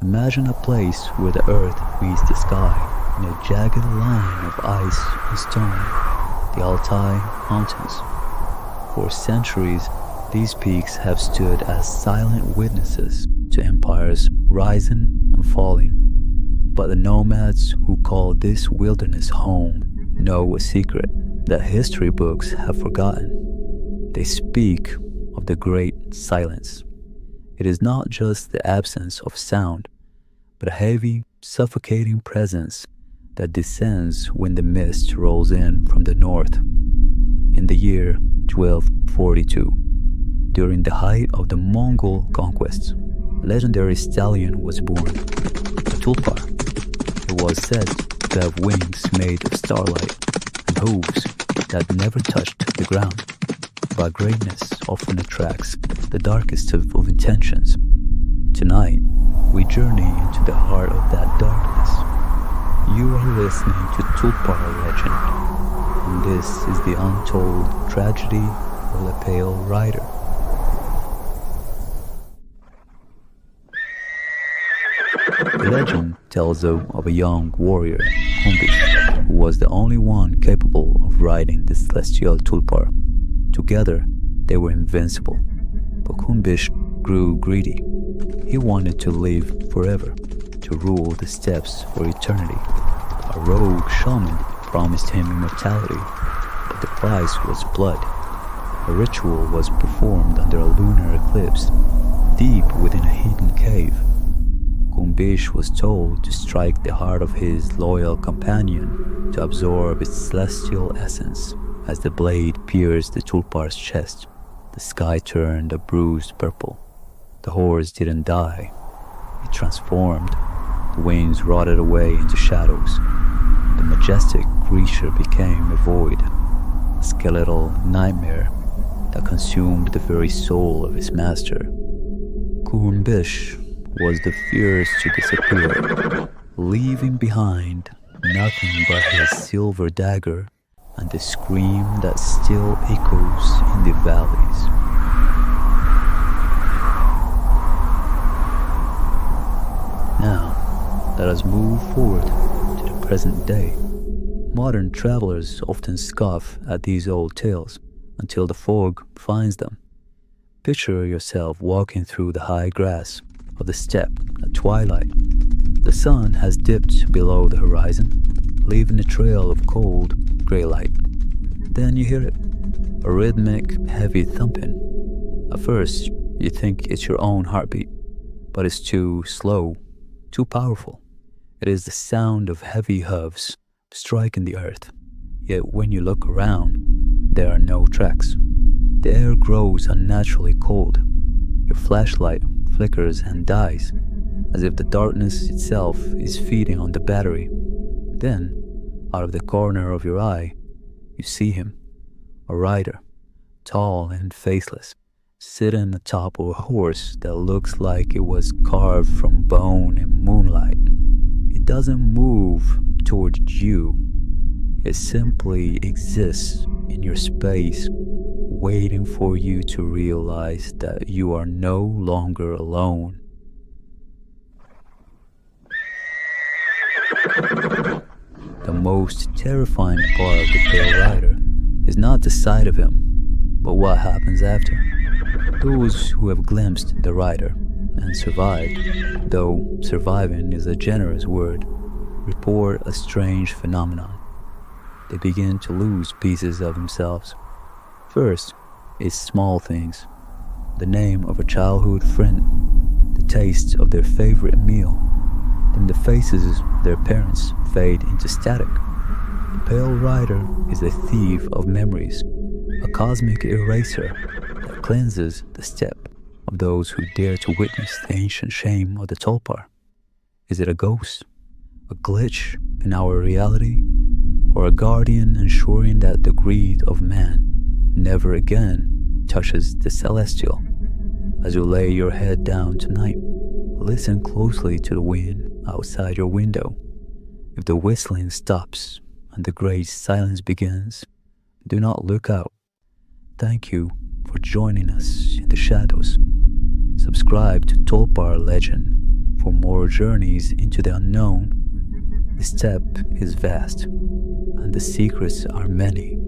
Imagine a place where the earth meets the sky in a jagged line of ice and stone, the Altai Mountains. For centuries, these peaks have stood as silent witnesses to empires rising and falling. But the nomads who call this wilderness home know a secret that history books have forgotten. They speak of the great silence. It is not just the absence of sound, but a heavy, suffocating presence that descends when the mist rolls in from the north. In the year 1242, during the height of the Mongol conquests, a legendary stallion was born, a Tulpar. It was said to have wings made of starlight and hooves that never touched the ground. But greatness often attracts the darkest of intentions. Tonight, we journey into the heart of that darkness. You are listening to Tulpar Legend, and this is the untold tragedy of the Pale Rider. The legend tells of a young warrior, Kumbish, who was the only one capable of riding the celestial Tulpar. Together, they were invincible. But Kumbish grew greedy. He wanted to live forever, to rule the steppes for eternity. A rogue shaman promised him immortality, but the price was blood. A ritual was performed under a lunar eclipse, deep within a hidden cave. Kumbish was told to strike the heart of his loyal companion to absorb its celestial essence. As the blade pierced the Tulpar's chest, the sky turned a bruised purple. The horse didn't die. It transformed. The wings rotted away into shadows. The majestic creature became a void, a skeletal nightmare that consumed the very soul of his master. Kumbish was the first to disappear, leaving behind nothing but his silver dagger and the scream that still echoes in the valleys. Now, let us move forward to the present day. Modern travelers often scoff at these old tales until the fog finds them. Picture yourself walking through the high grass of the steppe at twilight. The sun has dipped below the horizon, leaving a trail of cold, gray light. Then you hear it, a rhythmic, heavy thumping. At first, you think it's your own heartbeat, but it's too slow, too powerful. It is the sound of heavy hooves striking the earth. Yet when you look around, there are no tracks. The air grows unnaturally cold. Your flashlight flickers and dies, as if the darkness itself is feeding on the battery. Then, out of the corner of your eye, you see him, a rider, tall and faceless, sitting atop of a horse that looks like it was carved from bone and moonlight. It doesn't move towards you. It simply exists in your space, waiting for you to realize that you are no longer alone. The most terrifying part of the Pale Rider is not the sight of him, but what happens after. Those who have glimpsed the rider and survived, though surviving is a generous word, report a strange phenomenon. They begin to lose pieces of themselves. First, it's small things. The name of a childhood friend, the taste of their favorite meal. Then the faces of their parents fade into static. The Pale Rider is a thief of memories, a cosmic eraser that cleanses the steppe of those who dare to witness the ancient shame of the Tulpar. Is it a ghost, a glitch in our reality, or a guardian ensuring that the greed of man never again touches the celestial? As you lay your head down tonight, listen closely to the wind outside your window. If the whistling stops and the great silence begins, do not look out. Thank you for joining us in the shadows. Subscribe to Tulpar Legend for more journeys into the unknown. The steppe is vast, and the secrets are many.